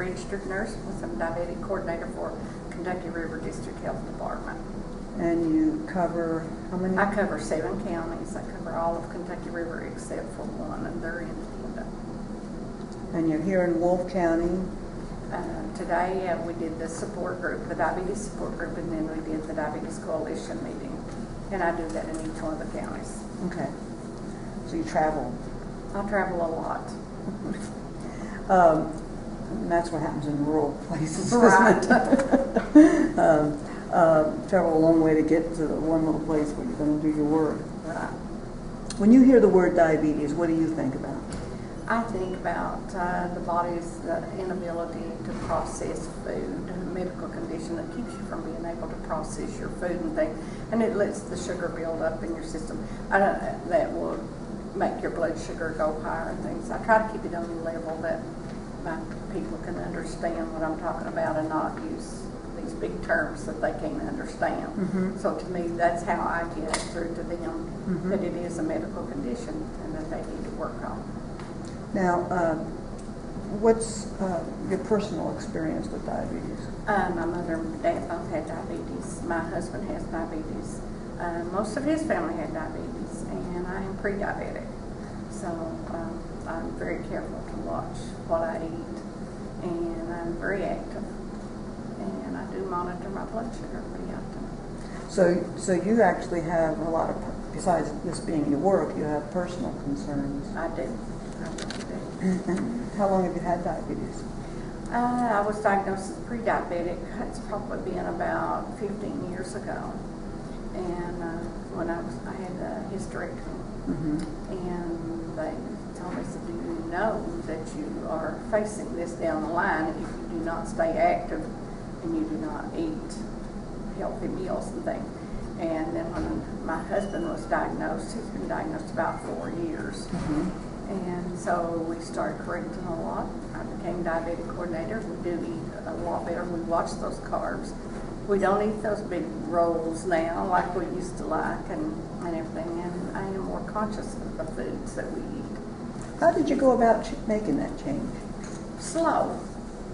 registered nurse, plus I'm diabetic coordinator for Kentucky River District Health Department. And you cover how many? I cover 7 counties. I cover all of Kentucky River except for one, and they're independent. And you're here in Wolfe County? Today we did the support group, the diabetes support group, and then we did the diabetes coalition meeting. And I do that in each one of the counties. Okay. So you travel? I travel a lot. And that's what happens in rural places, Right. isn't it? Travel a long way to get to the one little place where you're going to do your work. Right. When you hear the word diabetes, what do you think about? I think about the body's inability to process food, a medical condition that keeps you from being able to process your food and things, and it lets the sugar build up in your system. That will make your blood sugar go higher and things. I try to keep it on a level that my people can understand what I'm talking about and not use these big terms that they can't understand. Mm-hmm. So to me, that's how I get through to them Mm-hmm. that it is a medical condition and that they need to work on. Now, what's your personal experience with diabetes? My mother and dad both had diabetes. My husband has diabetes. Most of his family had diabetes, and I am pre-diabetic. So I'm very careful to watch what I eat, and I'm very active, and I do monitor my blood sugar pretty often. So you actually have a lot of, besides this being your work, you have personal concerns. I do. I really do. And how long have you had diabetes? I was diagnosed as pre-diabetic. It's probably been about 15 years ago. And when I had a hysterectomy, Mm-hmm. and they told me, said, do you know that you are facing this down the line if you do not stay active and you do not eat healthy meals and things. And then when my husband was diagnosed, he's been diagnosed about 4 years. Mm-hmm. And so we started correcting a lot. I became diabetic coordinator. We do eat a lot better. We watch those carbs. We don't eat those big rolls now like we used to like and everything. And I am more conscious of the foods that we eat. How did you go about making that change? Slow.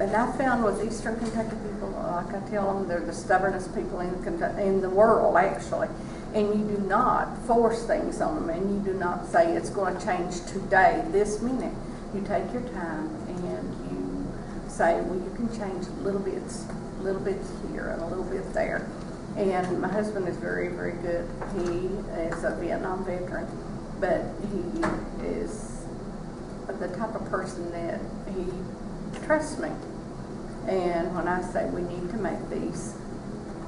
And I found with Eastern Kentucky people, like I tell them, they're the stubbornest people in the world, actually. And you do not force things on them, and you do not say it's going to change today, this minute. You take your time and you say, well, you can change little bits here and a little bit there. And my husband is very, very good. He is a Vietnam veteran, but he is the type of person that he trusts me. And when I say we need to make these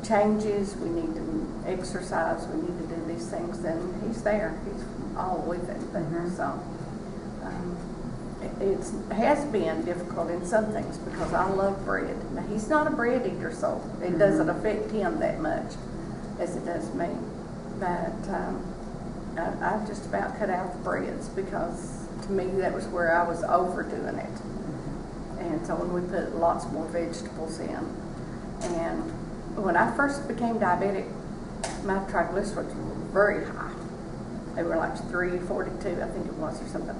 changes, we need to exercise, we need to do these things, then he's there. He's all with it. Mm-hmm. So it has been difficult in some things because I love bread. Now, he's not a bread eater, so it Mm-hmm. doesn't affect him that much as it does me. But I've just about cut out the breads because to me that was where I was overdoing it. And so when we put lots more vegetables in. And when I first became diabetic, my triglycerides were very high. They were like 342, I think it was, or something.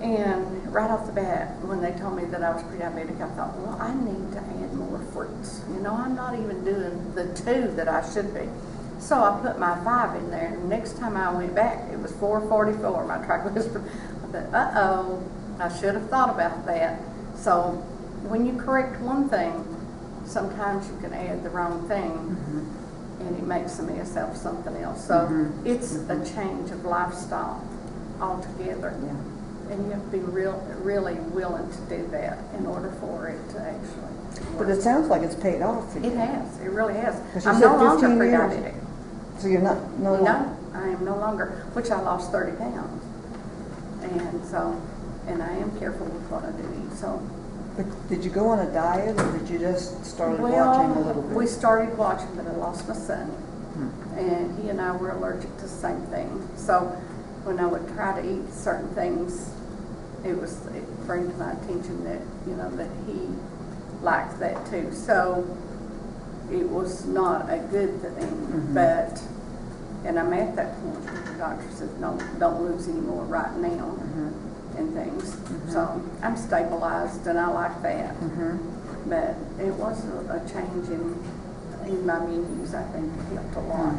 And right off the bat, when they told me that I was pre-diabetic, I thought, well, I need to add more fruits. You know, I'm not even doing the 2 that I should be. So I put my 5 in there, and next time I went back, it was 444, my triglycerides. I thought, uh-oh, I should have thought about that. So when you correct one thing, sometimes you can add the wrong thing, Mm-hmm. and it makes a mess out of something else. So Mm-hmm. it's a change of lifestyle altogether. Yeah. And you have to be really willing to do that in order for it to actually work. But it sounds like it's paid off for you. It has. It really has. Because you I'm said no longer 15 years. pre-diabetic. So you're not no longer. No, I am no longer, which I lost 30 pounds. And I am careful with what I do eat. So, But did you go on a diet, or did you just start watching a little bit? we started watching, but I lost my son. Hmm. And he and I were allergic to the same thing. So when I would try to eat certain things, it bring to my attention that, you know, that he liked that too. So it was not a good thing, Mm-hmm. and I'm at that point where the doctor said, no, don't lose any more right now. Mm-hmm. and things. So I'm stabilized, and I like that. But it was a change in my menus. I think it helped a lot.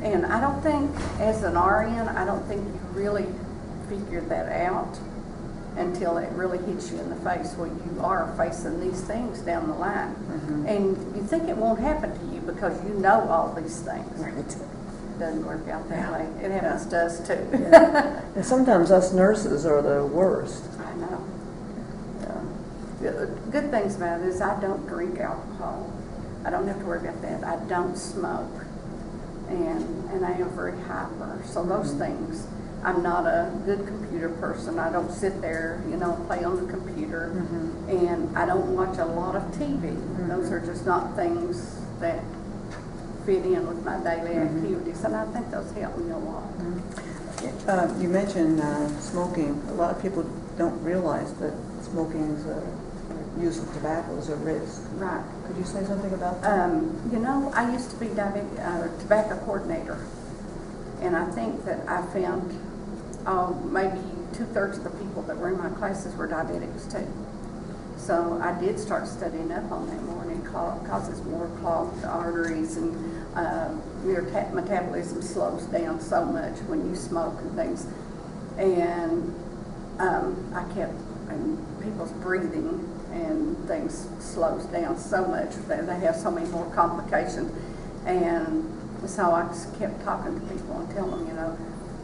And I don't think, as an RN, I don't think you really figure that out until it really hits you in the face when you are facing these things down the line. And you think it won't happen to you because you know all these things. It doesn't work out that way. It happens to us too. And sometimes us nurses are the worst. I know. Good things about it is I don't drink alcohol. I don't have to worry about that. I don't smoke. And I am very hyper. So those things, I'm not a good computer person. I don't sit there, play on the computer. And I don't watch a lot of TV. Those are just not things that fit in with my daily activities. And I think those help me a lot. You mentioned smoking. A lot of people don't realize that smoking is use of tobacco is a risk. Right. Could you say something about that? I used to be tobacco coordinator, and I think that I found maybe 2/3 of the people that were in my classes were diabetics too. So I did start studying up on that more, and it causes more clogged arteries, and your metabolism slows down so much when you smoke and things. And people's breathing and things slows down so much that they have so many more complications. And so I just kept talking to people and telling them,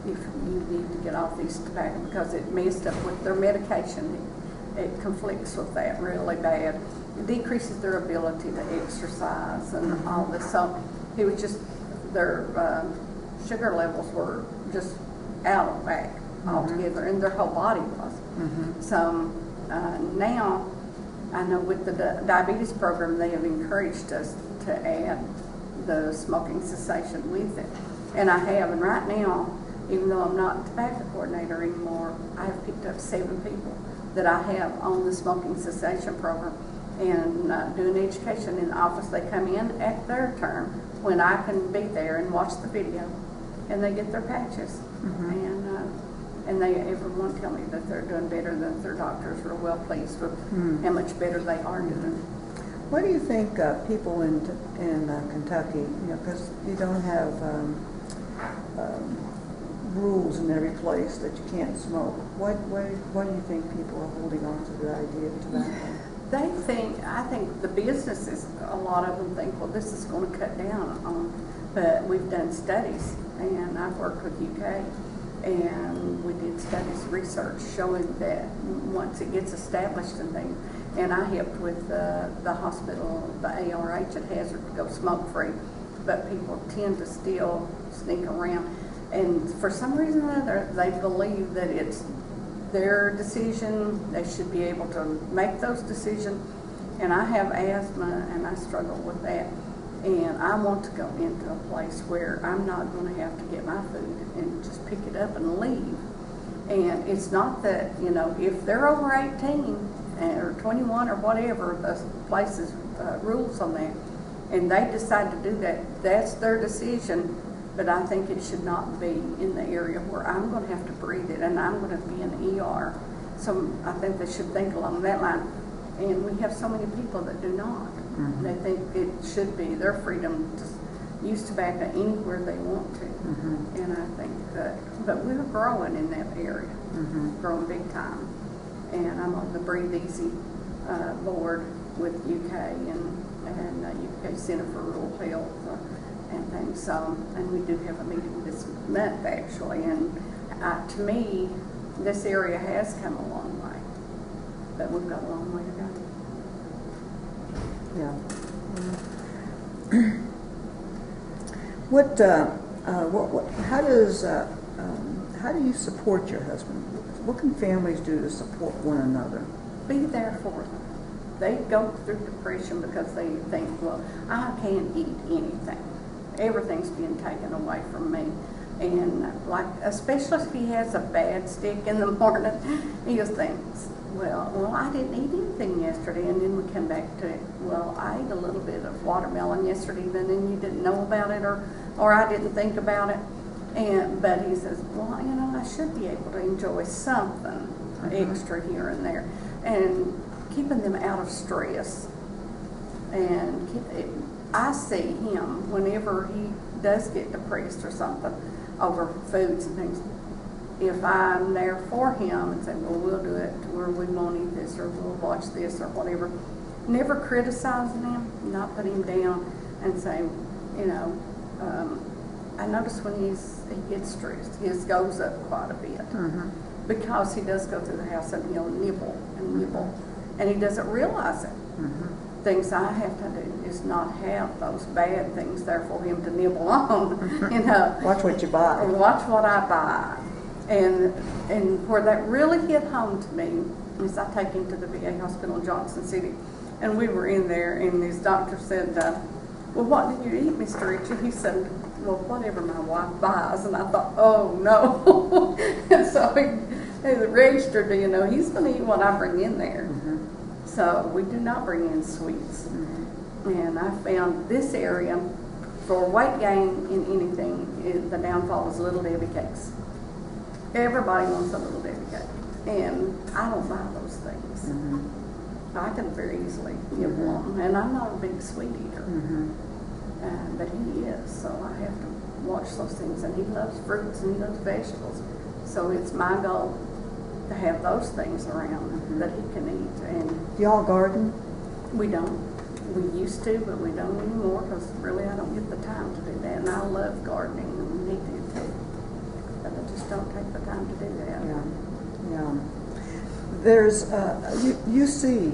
if you need to get off these tobacco because it messed up with their medication. It conflicts with that really bad. It decreases their ability to exercise and all this. So it was just their sugar levels were just out of whack altogether, and their whole body was. So now I know with the diabetes program they have encouraged us to add the smoking cessation with it, and I have. And right now, even though I'm not a tobacco coordinator anymore, I have picked up 7 people that I have on the smoking cessation program, and doing education in the office. They come in at their turn when I can be there and watch the video, and they get their patches. And everyone tell me that they're doing better, that their doctors are well pleased with how much better they are doing. What do you think people in Kentucky, because you don't have rules in every place that you can't smoke, why do you think people are holding on to the idea of tobacco? I think the businesses, a lot of them think, well, this is going to cut down on, but we've done studies, and I've worked with UK, and we did studies, research showing that once it gets established and things, and I helped with the hospital, the ARH at Hazard, to go smoke-free, but people tend to still sneak around, and for some reason or other, they believe that it's their decision, they should be able to make those decisions, and I have asthma, and I struggle with that. And I want to go into a place where I'm not going to have to get my food and just pick it up and leave. And it's not that, if they're over 18 or 21 or whatever, the place's rules on that, and they decide to do that, that's their decision. But I think it should not be in the area where I'm going to have to breathe it and I'm going to be in the ER. So I think they should think along that line. And we have so many people that do not. They think it should be their freedom to use tobacco anywhere they want to. And I think that, but we're growing in that area, growing big time. And I'm on the Breathe Easy board with UK and UK Center for Rural Health and things. So, and we do have a meeting this month actually. And to me, this area has come a long way, but we've got a long way to go. Yeah. How do you support your husband? What can families do to support one another? Be there for them. They go through depression because they think, well, I can't eat anything. Everything's being taken away from me. And especially if he has a bad stick in the morning, he just thinks, well, I didn't eat anything yesterday. And then we come back to it, well, I ate a little bit of watermelon yesterday, but then you didn't know about it, or I didn't think about it. But he says, well, I should be able to enjoy something. extra here and there, and keeping them out of stress. And I see him whenever he does get depressed or something over foods and things. If I'm there for him and say, well, we'll do it, or we won't eat this, or we'll watch this, or whatever, never criticizing him, not put him down, and say, you know, I notice when he gets stressed, his goes up quite a bit, because he does go through the house and he'll nibble and nibble, and he doesn't realize it. Things I have to do is not have those bad things there for him to nibble on. You know, watch what you buy. Or watch what I buy. And where that really hit home to me is I take him to the VA hospital in Johnson City, and we were in there, and his doctor said, well, what did you eat, Mr. Ritchie? He said, well, whatever my wife buys. And I thought, oh, no. And so he registered, you know, he's going to eat what I bring in there. So we do not bring in sweets. And I found this area, for weight gain in anything, the downfall is Little Debbie cakes. Everybody wants a Little Debbie cake. And I don't buy those things. I can very easily give one. And I'm not a big sweet eater. But he is, so I have to watch those things. And he loves fruits and he loves vegetables. So it's my goal to have those things around that he can eat. And do y'all garden? We don't. We used to, but we don't anymore, because really I don't get the time to do that. And I love gardening, and he did too. But I just don't take the time to do that. Yeah. There's, you see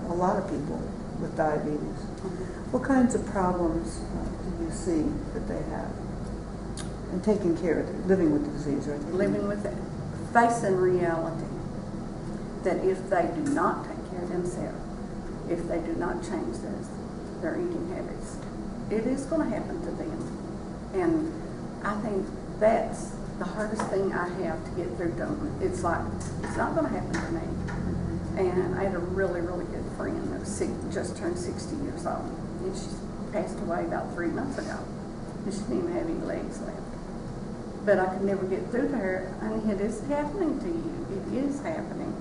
a lot of people with diabetes. What kinds of problems do you see that they have? And taking care of it, living with the disease, right? Living with it. Facing reality that if they do not take care of themselves, if they do not change their eating habits, it is going to happen to them. And I think that's the hardest thing I have to get through to them. It's like, it's not going to happen to me. And I had a really, really good friend that was just turned 60 years old. And she passed away about 3 months ago. And she didn't even have any legs left. But I could never get through to her, and it is happening to you. It is happening.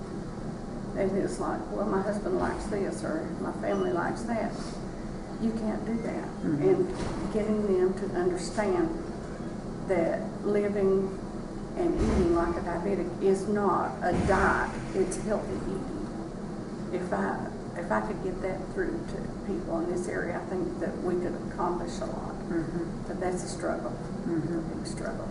And it's like, well, my husband likes this, or my family likes that. You can't do that. And getting them to understand that living and eating like a diabetic is not a diet, it's healthy eating. If I could get that through to people in this area, I think that we could accomplish a lot. But that's a struggle, a big struggle.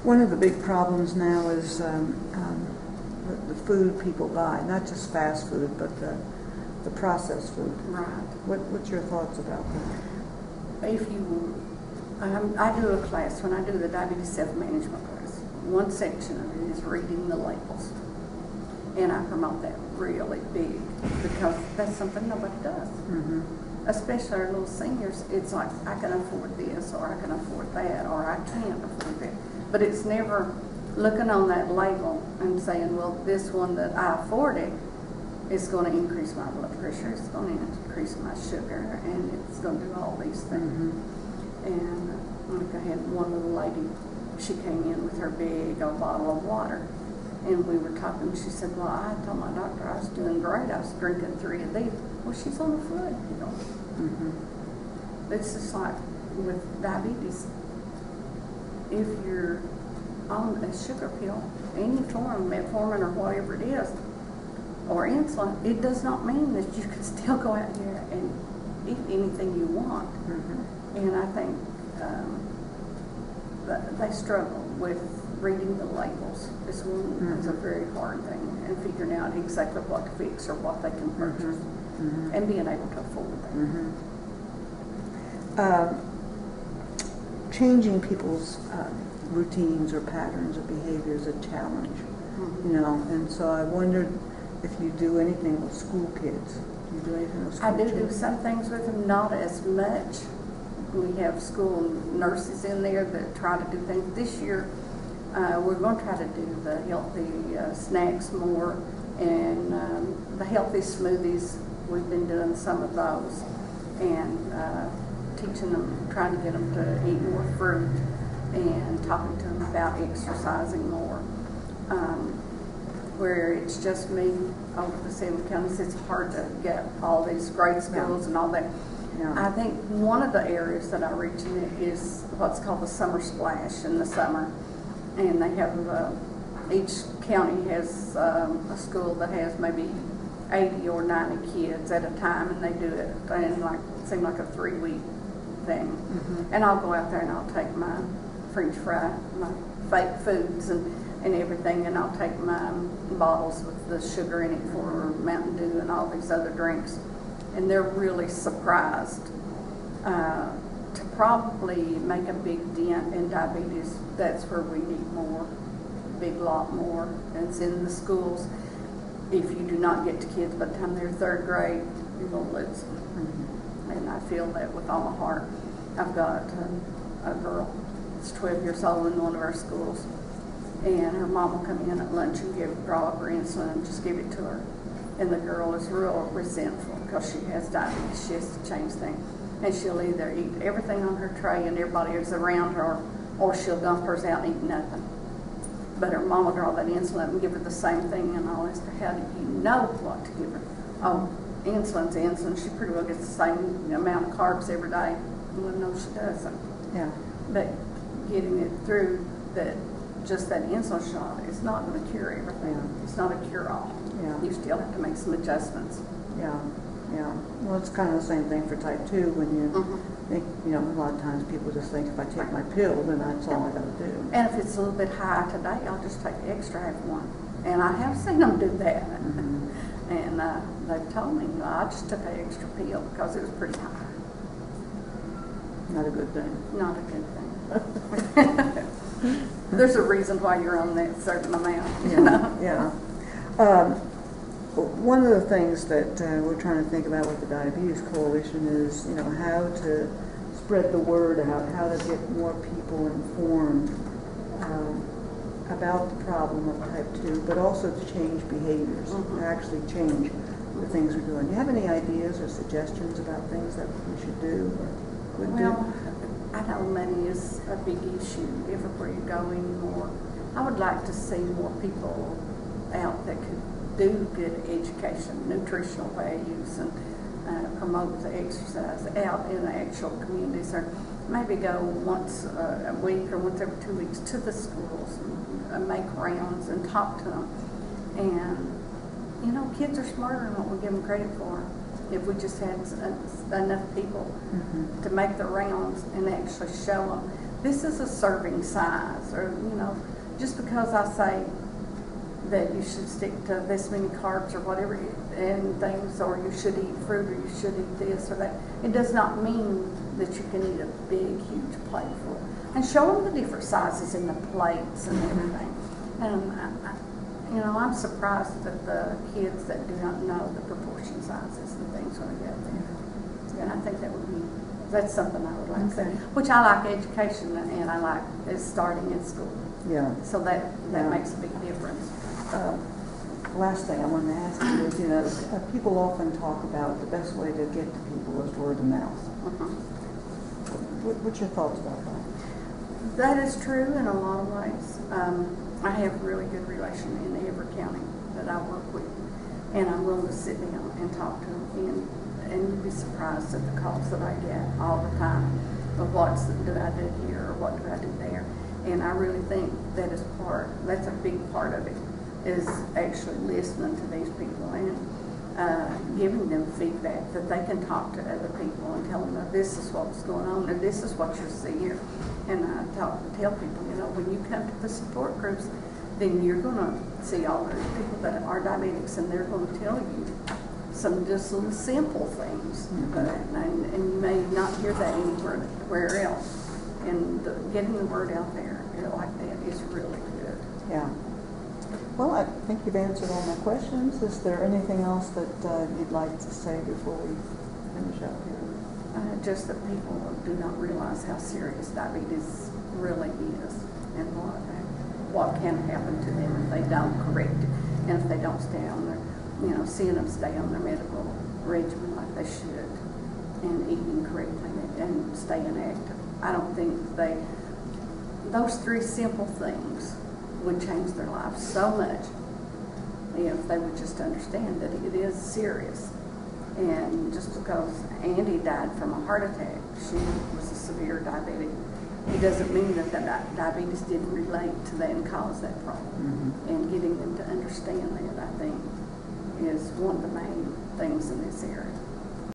One of the big problems now is the food people buy, not just fast food, but the processed food. Right. What's your thoughts about that? If you, I do a class, when I do the diabetes self-management class, one section of it is reading the labels. And I promote that really big, because that's something nobody does. Especially our little seniors. It's like, I can afford this, or I can afford that, or I can't afford that. But it's never looking on that label and saying, well, this one that I afforded is going to increase my blood pressure, it's going to increase my sugar, and it's going to do all these things. And like I had one little lady, she came in with her big old bottle of water, and we were talking, she said, well, I told my doctor I was doing great, I was drinking 3 of these. Well, she's on a flood, you know. It's just like with diabetes, if you're on a sugar pill, any form, metformin or whatever it is, or insulin, it does not mean that you can still go out here and eat anything you want. And I think they struggle with reading the labels. It's a very hard thing, and figuring out exactly what to fix or what they can purchase, and being able to afford that. Changing people's routines or patterns or behaviors a challenge, you know, and so I wondered if you do anything with school kids. Do you do anything with school I do children? do some things with them, not as much. We have school nurses in there that try to do things. This year, we're going to try to do the healthy snacks more, and the healthy smoothies. We've been doing some of those, and teaching them, trying to get them to eat more fruit, and talking to them about exercising more. where it's just me over the 7 counties. It's hard to get all these great schools and all that. Yeah. I think one of the areas that I reach in is what's called the Summer Splash in the summer. And they have, each county has a school that has maybe 80 or 90 kids at a time, and they do it in it seems like a 3-week thing. Mm-hmm. And I'll go out there and I'll take my French fry, my fake foods and everything, and I'll take my bottles with the sugar in it for Mountain Dew and all these other drinks. And they're really surprised to probably make a big dent in diabetes. That's where we need more, big lot more. And it's in the schools. If you do not get to kids by the time they're 3rd grade, you're going to lose them. Mm-hmm. And I feel that with all my heart. I've got a girl that's 12 years old in one of our schools, and her mom will come in at lunch and draw up her insulin and just give it to her. And the girl is real resentful because she has diabetes. She has to change things. And she'll either eat everything on her tray and everybody is around her, or she'll dump hers out and eat nothing. But her mom will draw that insulin and give her the same thing, and I'll ask her, how do you know what to give her? Oh, insulin's insulin. She pretty well gets the same amount of carbs every day. Well, no, she doesn't. Yeah. But getting it through that, just that insulin shot is not going to cure everything. Yeah. It's not a cure-all. Yeah. You still have to make some adjustments. Yeah, yeah. Well, it's kind of the same thing for type 2 when you think, a lot of times people just think if I take my pill, then that's all I got to do. And if it's a little bit high today, I'll just take the extra half one. And I have seen them do that. Mm-hmm. And they've told me, I just took an extra pill because it was pretty high. Not a good thing. Not a good thing. There's a reason why you're on that certain amount. Yeah. One of the things that we're trying to think about with the Diabetes Coalition is, how to spread the word out, how to get more people informed about the problem of type 2, but also to change behaviors, to actually change the things we're doing. Do you have any ideas or suggestions about things that we should do or would do? I know money is a big issue everywhere you go anymore. I would like to see more people out that could do good education, nutritional values, and promote the exercise out in the actual communities, or maybe go once a week or once every 2 weeks to the schools and make rounds and talk to them. And kids are smarter than what we give them credit for. If we just had enough people to make the rounds and actually show them, this is a serving size, or just because I say that you should stick to this many carbs or whatever and things, or you should eat fruit, or you should eat this or that, it does not mean that you can eat a big, huge plateful. And show them the different sizes in the plates and everything. And I'm surprised at the kids that do not know the proportion sizes and things when they get there. And I think that's something I would like to say. Which I like education, and I like is starting in school. Yeah. So that makes a big difference. Last thing I wanted to ask you is, people often talk about the best way to get to people is word of mouth. What's your thoughts about that? That is true in a lot of ways. I have a really good relation in every county that I work with, and I'm willing to sit down and talk to them. And you'd be surprised at the calls that I get all the time of what do I do here or what do I do there. And I really think that's a big part of it, is actually listening to these people and giving them feedback that they can talk to other people and tell them that this is what's going on, or this is what you're seeing. And I tell people, when you come to the support groups, then you're going to see all those people that are diabetics, and they're going to tell you some just little simple things, and you may not hear that anywhere else. And getting the word out there like that is really good. Yeah. Well, I think you've answered all my questions. Is there anything else that you'd like to say before we finish up here? Just that people do not realize how serious diabetes really is, and what can happen to them if they don't correct it, and if they don't stay on their, seeing them stay on their medical regimen like they should, and eating correctly and staying active. I don't think those 3 simple things would change their lives so much if they would just understand that it is serious. And just because Andy died from a heart attack, she was a severe diabetic, it doesn't mean that the diabetes didn't relate to that and cause that problem. And getting them to understand that, I think, is one of the main things in this area.